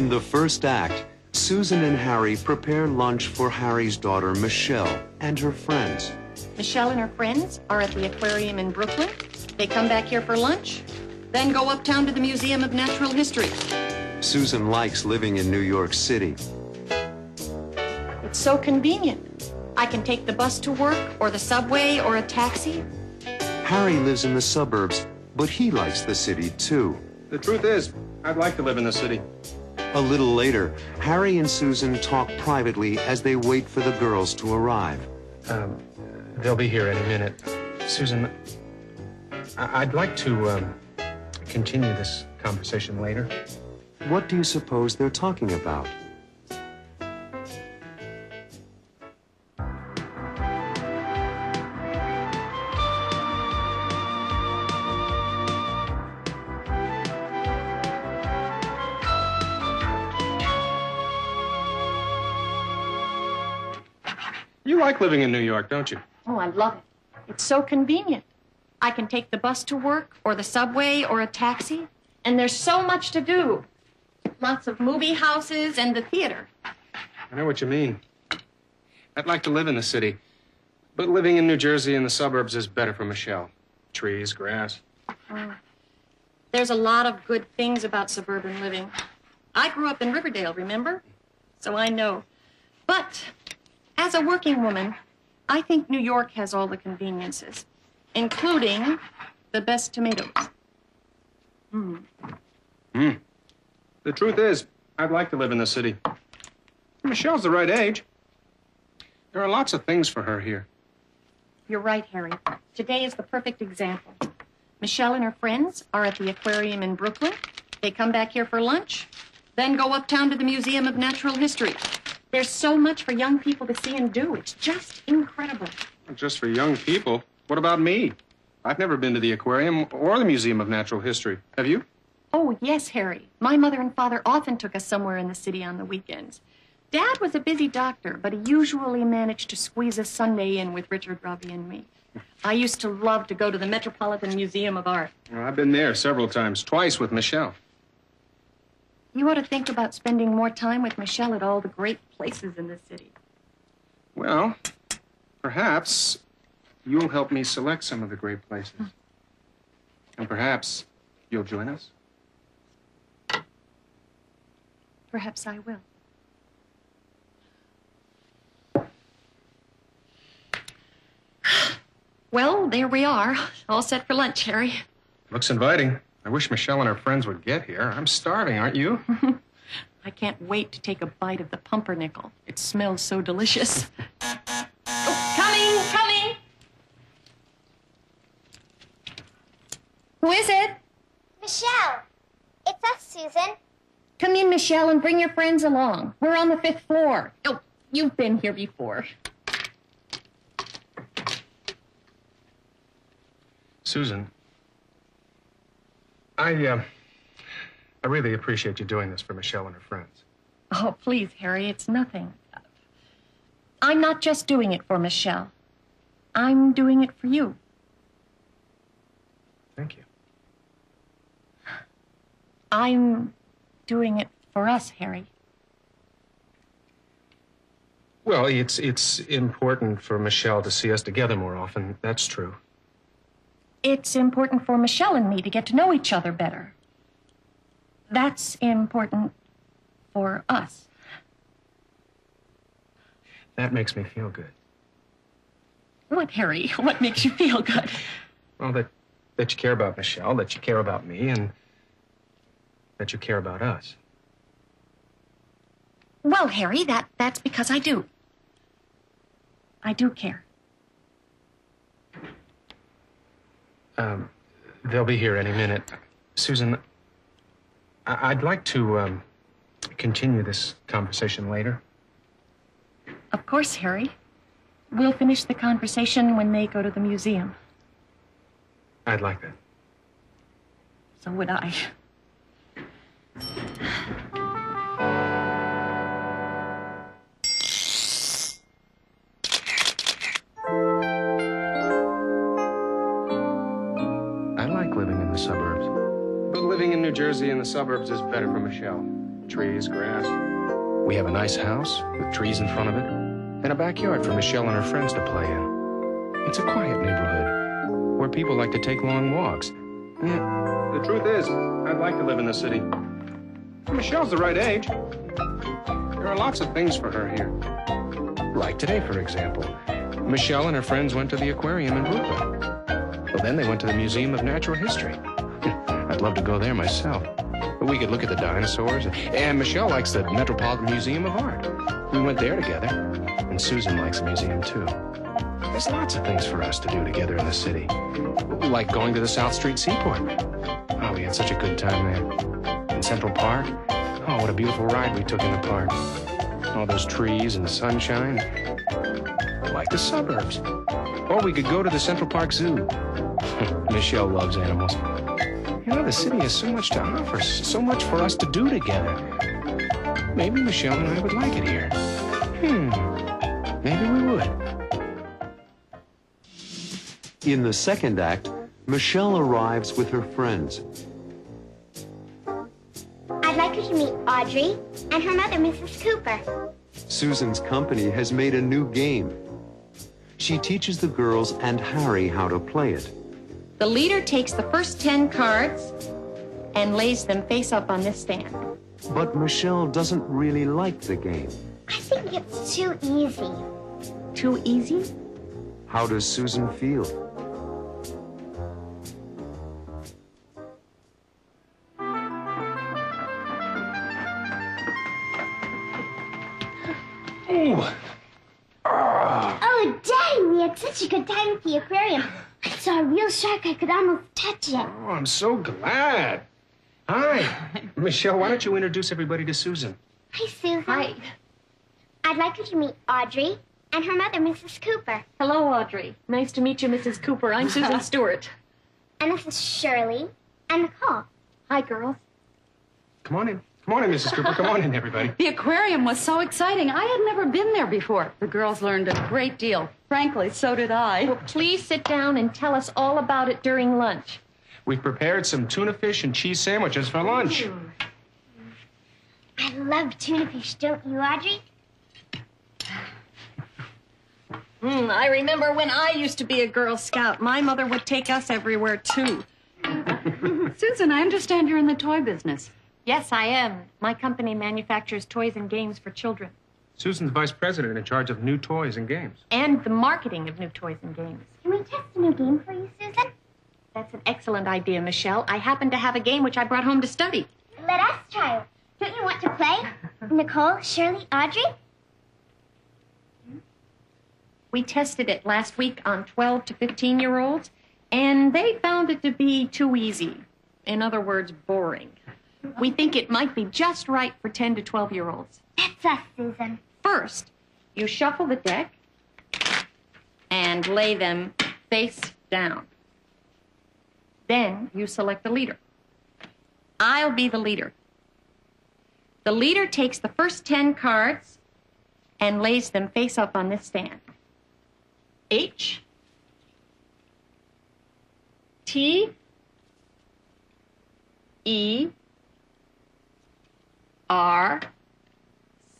In the first act, Susan and Harry prepare lunch for Harry's daughter, Michelle, and her friends. Michelle and her friends are at the aquarium in Brooklyn. They come back here for lunch, then go uptown to the Museum of Natural History. Susan likes living in New York City. It's so convenient. I can take the bus to work, or the subway, or a taxi. Harry lives in the suburbs, but he likes the city too. The truth is, I'd like to live in the city. A little later, Harry and Susan talk privately as they wait for the girls to arrive. They'll be here any minute. Susan, I'd like to continue this conversation later. What do you suppose they're talking about? You like living in New York, don't you? Oh, I love it. It's so convenient. I can take the bus to work, or the subway, or a taxi. And there's so much to do. Lots of movie houses and the theater. I know what you mean. I'd like to live in the city. But living in New Jersey in the suburbs is better for Michelle. Trees, grass. There's a lot of good things about suburban living. I grew up in Riverdale, remember? So I know. But as a working woman, I think New York has all the conveniences, including the best tomatoes. The truth is, I'd like to live in the city. Michelle's the right age. There are lots of things for her here. You're right, Harry. Today is the perfect example. Michelle and her friends are at the aquarium in Brooklyn. They come back here for lunch, then go uptown to the Museum of Natural History. There's so much for young people to see and do. It's just incredible. Not just for young people. What about me? I've never been to the aquarium or the Museum of Natural History. Have you? Oh, yes, Harry. My mother and father often took us somewhere in the city on the weekends. Dad was a busy doctor, but he usually managed to squeeze a Sunday in with Richard, Robbie, and me. I used to love to go to the Metropolitan Museum of Art. Well, I've been there several times, twice with Michelle. You ought to think about spending more time with Michelle at all the great places in the city. Well, perhaps you'll help me select some of the great places. And perhaps you'll join us. Perhaps I will. Well, there we are. All set for lunch, Harry. Looks inviting. I wish Michelle and her friends would get here. I'm starving, aren't you? I can't wait to take a bite of the pumpernickel. It smells so delicious. Oh, coming! Who is it? Michelle, it's us, Susan. Come in, Michelle, and bring your friends along. We're on the 5th floor. Oh, you've been here before. Susan, I really appreciate you doing this for Michelle and her friends. Oh, please, Harry, it's nothing. I'm not just doing it for Michelle. I'm doing it for you. Thank you. I'm doing it for us, Harry. Well, it's important for Michelle to see us together more often. That's true. It's important for Michelle and me to get to know each other better. That's important for us. That makes me feel good. What, Harry? What makes you feel good? Well, that you care about Michelle, that you care about me, and that you care about us. Well, Harry, that's because I do. I do care. They'll be here any minute. Susan, I'd like to continue this conversation later. Of course, Harry. We'll finish the conversation when they go to the museum. I'd like that. So would I. I like living in the suburbs. But living in New Jersey in the suburbs is better for Michelle. trees, grass. We have a nice house with trees in front of it, and a backyard for Michelle and her friends to play in. It's a quiet neighborhood where people like to take long walks. Yeah, the truth is, I'd like to live in the city. Michelle's the right age. There are lots of things for her here. Like today, for example. Michelle and her friends went to the aquarium in Brooklyn. Well, then they went to the Museum of Natural History. I'd love to go there myself. But we could look at the dinosaurs. And Michelle likes the Metropolitan Museum of Art. We went there together. And Susan likes the museum, too. There's lots of things for us to do together in the city. Like going to the South Street Seaport. Oh, we had such a good time there. In Central Park. Oh, what a beautiful ride we took in the park. All those trees and the sunshine. Like the suburbs. Or we could go to the Central Park Zoo. Michelle loves animals. You know, the city has so much to offer, so much for us to do together. Maybe Michelle and I would like it here. Maybe we would. In the second act, Michelle arrives with her friends. I'd like you to meet Audrey and her mother, Mrs. Cooper. Susan's company has made a new game. She teaches the girls and Harry how to play it. The leader takes the first 10 cards and lays them face up on this stand. But Michelle doesn't really like the game. I think it's too easy. Too easy? How does Susan feel? Ooh. Oh, Daddy, we had such a good time at the aquarium. I saw a real shark. I could almost touch it. Oh, I'm so glad. Hi. Michelle, why don't you introduce everybody to Susan? Hi, Susan. Hi. I'd like you to meet Audrey and her mother, Mrs. Cooper. Hello, Audrey. Nice to meet you, Mrs. Cooper. I'm Susan Stewart. And this is Shirley and Nicole. Hi, girls. Come on in. Come on in, Mrs. Cooper. Come on in, everybody. The aquarium was so exciting. I had never been there before. The girls learned a great deal. Frankly, so did I. Well, please sit down and tell us all about it during lunch. We've prepared some tuna fish and cheese sandwiches for lunch. I love tuna fish, don't you, Audrey? I remember when I used to be a Girl Scout. My mother would take us everywhere, too. Susan, I understand you're in the toy business. Yes, I am. My company manufactures toys and games for children. Susan's vice president in charge of new toys and games. And the marketing of new toys and games. Can we test a new game for you, Susan? That's an excellent idea, Michelle. I happen to have a game which I brought home to study. Let us try it. Don't you want to play? Nicole, Shirley, Audrey? We tested it last week on 12 to 15-year-olds, and they found it to be too easy. In other words, boring. We think it might be just right for 10 to 12-year-olds. That's us, Susan. First, you shuffle the deck and lay them face down. Then you select the leader. I'll be the leader. The leader takes the first 10 cards and lays them face up on this stand. H, T, E, R,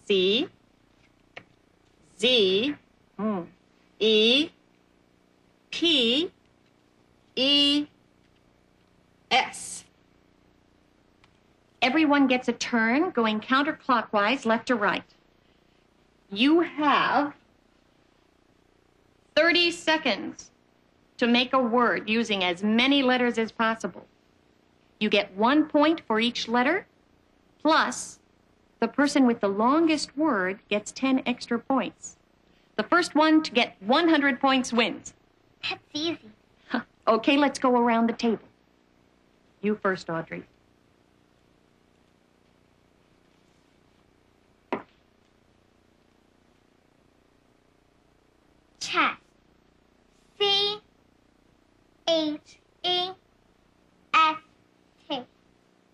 C, Z, E, P, E, S. Everyone gets a turn going counterclockwise, left to right. You have 30 seconds to make a word using as many letters as possible. You get 1 point for each letter, plus the person with the longest word gets 10 extra points. The first one to get 100 points wins. That's easy. Okay, let's go around the table. You first, Audrey. Chess. C-H-E-S-T.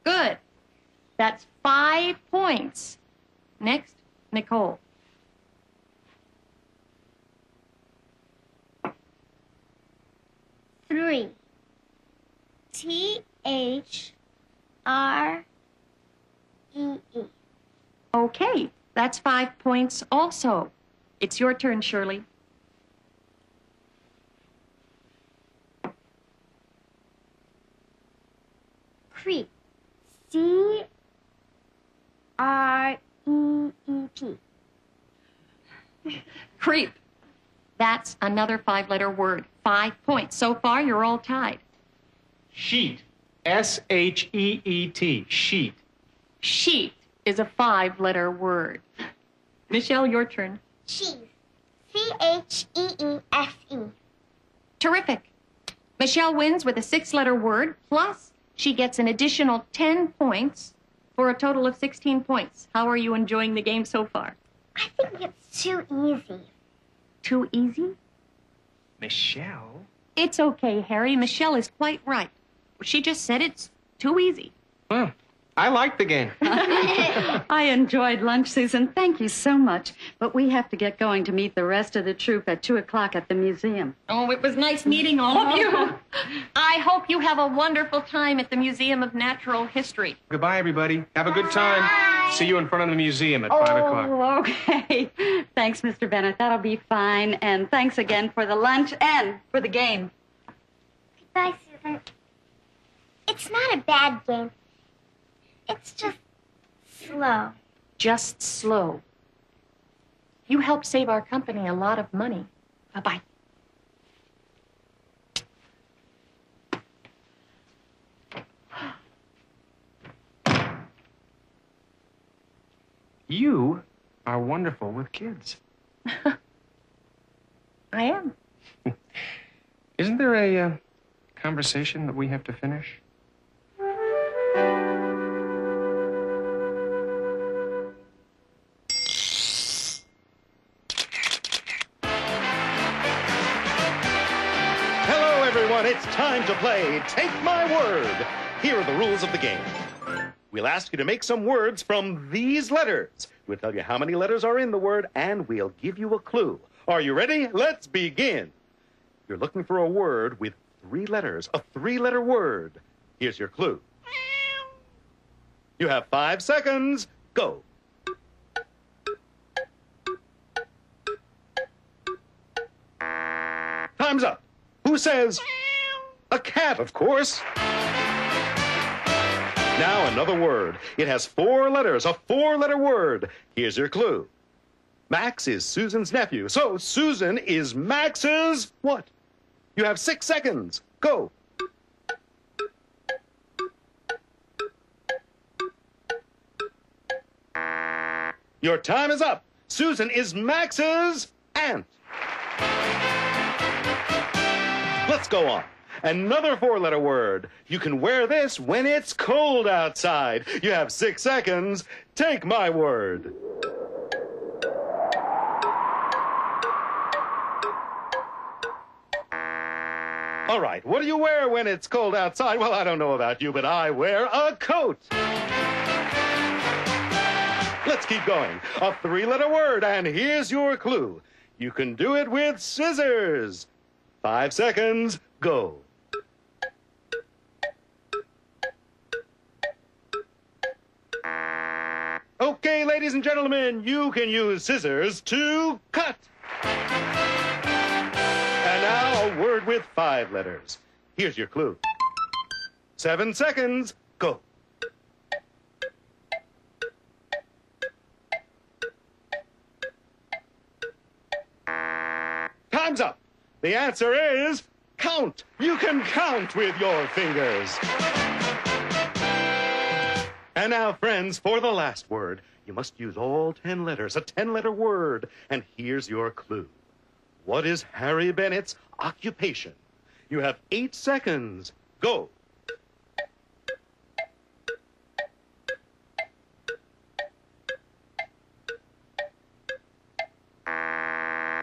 Good. That's 5 points. Next, Nicole. Three. T-H-R-E-E. Okay, that's 5 points also. It's your turn, Shirley. Creep. C-R-E-E-P. Creep. That's another 5-letter word. 5 points. So far, you're all tied. Sheet. S-H-E-E-T. Sheet. Sheet is a 5-letter word. Michelle, your turn. Cheese. C-H-E-E-F-E. Terrific. Michelle wins with a 6-letter word, plus she gets an additional 10 points for a total of 16 points. How are you enjoying the game so far? I think it's too easy. Too easy? Michelle? It's okay, Harry. Michelle is quite right. She just said it's too easy. Well, I like the game. I enjoyed lunch, Susan. Thank you so much. But we have to get going to meet the rest of the troupe at 2 o'clock at the museum. Oh, it was nice meeting all of you. I hope you have a wonderful time at the Museum of Natural History. Goodbye, everybody. Have a good time. See you in front of the museum at 5 o'clock. Oh, okay. Thanks, Mr. Bennett. That'll be fine. And thanks again for the lunch and for the game. Goodbye, Susan. It's not a bad game. It's just slow. Just slow. You helped save our company a lot of money. Bye-bye. You are wonderful with kids. I am. Isn't there a conversation that we have to finish? Hello, everyone. It's time to play Take My Word. Here are the rules of the game. We'll ask you to make some words from these letters. We'll tell you how many letters are in the word, and we'll give you a clue. Are you ready? Let's begin. You're looking for a word with 3 letters, a 3-letter word. Here's your clue. You have 5 seconds. Go. Time's up. Who says? A cat, of course. Now another word. It has 4 letters, a 4-letter word. Here's your clue. Max is Susan's nephew, so Susan is Max's what? You have 6 seconds. Go. Your time is up. Susan is Max's aunt. Let's go on. Another 4-letter word. You can wear this when it's cold outside. You have 6 seconds. Take my word. All right, what do you wear when it's cold outside? Well, I don't know about you, but I wear a coat. Let's keep going. A 3-letter word, and here's your clue. You can do it with scissors. 5 seconds, go. Okay, ladies and gentlemen, you can use scissors to cut. And now a word with 5 letters. Here's your clue. 7 seconds, go. Time's up. The answer is count. You can count with your fingers. And now, friends, for the last word, you must use all 10 letters, a 10-letter word. And here's your clue. What is Harry Bennett's occupation? You have 8 seconds. Go.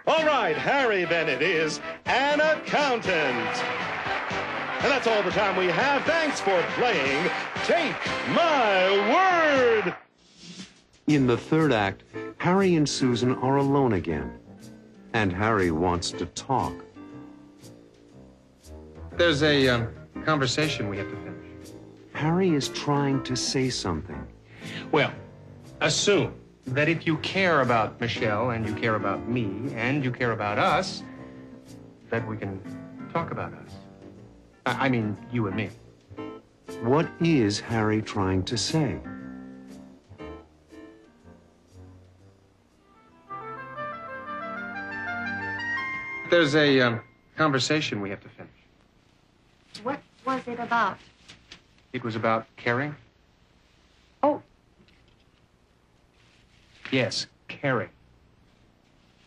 All right, Harry Bennett is an accountant. And that's all the time we have. Thanks for playing Take My Word. In the 3rd act, Harry and Susan are alone again. And Harry wants to talk. There's a conversation we have to finish. Harry is trying to say something. Well, assume that if you care about Michelle and you care about me and you care about us, that we can talk about us. I mean, you and me. What is Harry trying to say? There's a conversation we have to finish. What was it about? It was about caring. Oh, Yes, caring.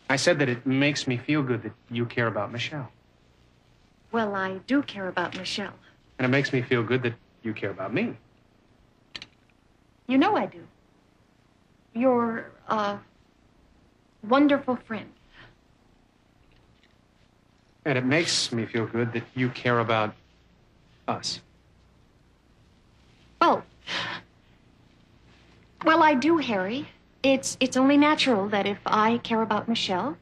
I said that it makes me feel good that you care about Michelle. well, I do care about Michelle. And it makes me feel good that you care about me. You know I do. You're a wonderful friend. And it makes me feel good that you care about us. Well, I do, Harry. It's only natural that if I care about Michelle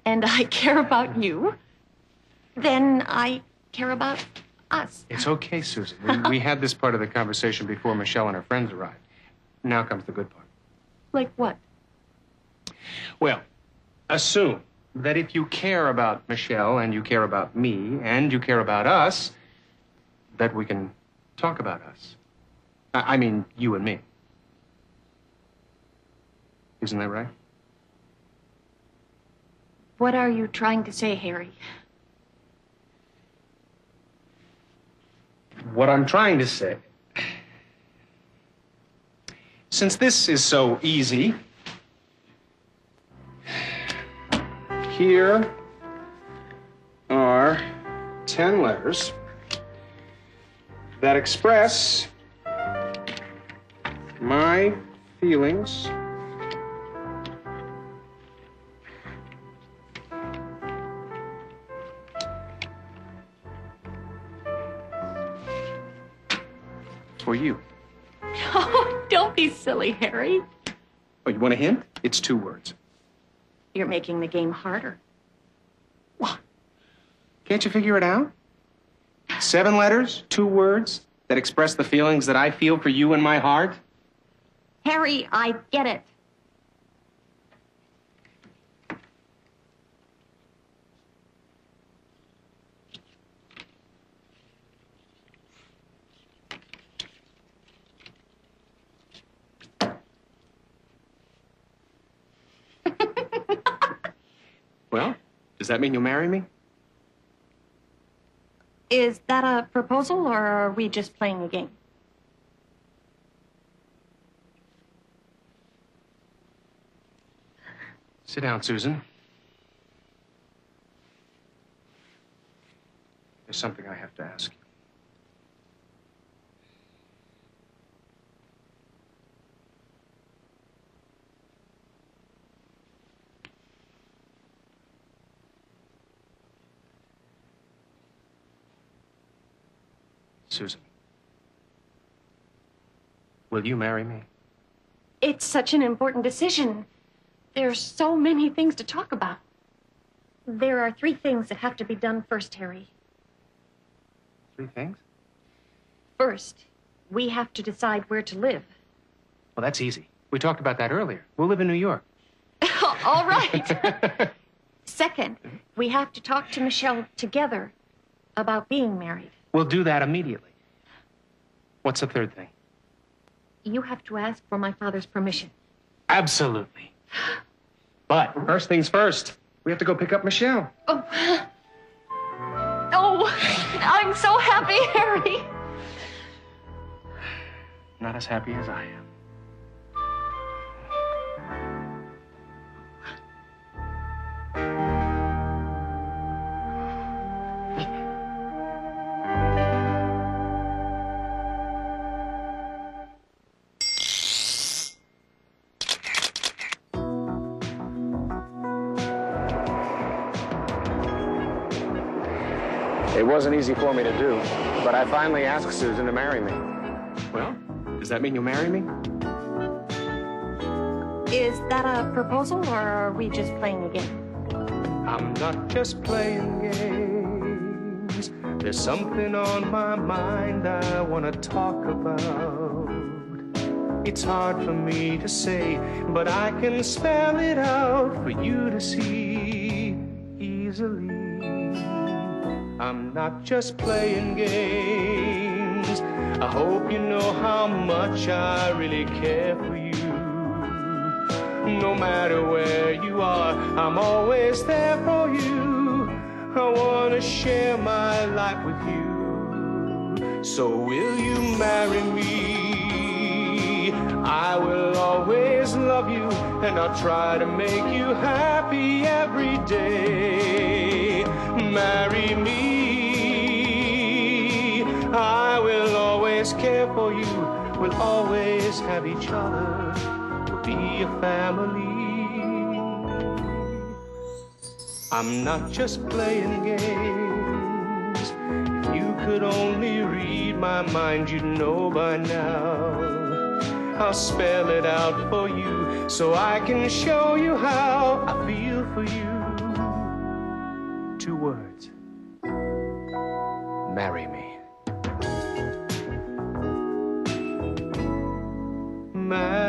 and I care about you, then I care about us. It's okay, Susan. We had this part of the conversation before Michelle and her friends arrived. Now comes the good part. Like what? Well, assume that if you care about Michelle and you care about me and you care about us, that we can talk about us. I mean, you and me. Isn't that right? What are you trying to say, Harry? What I'm trying to say, since this is so easy, here are 10 letters that express my feelings for you. Oh, don't be silly, Harry. Oh, you want a hint? It's 2 words. You're making the game harder. What? Can't you figure it out? 7 letters, 2 words that express the feelings that I feel for you in my heart. Harry, I get it. Well, does that mean you'll marry me? Is that a proposal, or are we just playing a game? Sit down, Susan. There's something I have to ask you. Susan, will you marry me? It's such an important decision. There's so many things to talk about. There are 3 things that have to be done first, Harry. 3 things? First, we have to decide where to live. Well, that's easy. We talked about that earlier. We'll live in New York. All right. Second, we have to talk to Michelle together about being married. We'll do that immediately. What's the 3rd thing? You have to ask for my father's permission. Absolutely. But first things first, we have to go pick up Michelle. Oh, I'm so happy, Harry. Not as happy as I am. It wasn't easy for me to do, but I finally asked Susan to marry me. Well, does that mean you'll marry me? Is that a proposal, or are we just playing a game? I'm not just playing games. There's something on my mind I want to talk about. It's hard for me to say, but I can spell it out for you to see easily. I'm not just playing games. I hope you know how much I really care for you. No matter where you are, I'm always there for you. I want to share my life with you. So will you marry me? I will always love you, and I'll try to make you happy every day. Marry me. I will always care for you. We'll always have each other. We'll be a family. I'm not just playing games. If you could only read my mind, you'd know by now. I'll spell it out for you so I can show you how I feel for you. 2 words. Marry me. Marry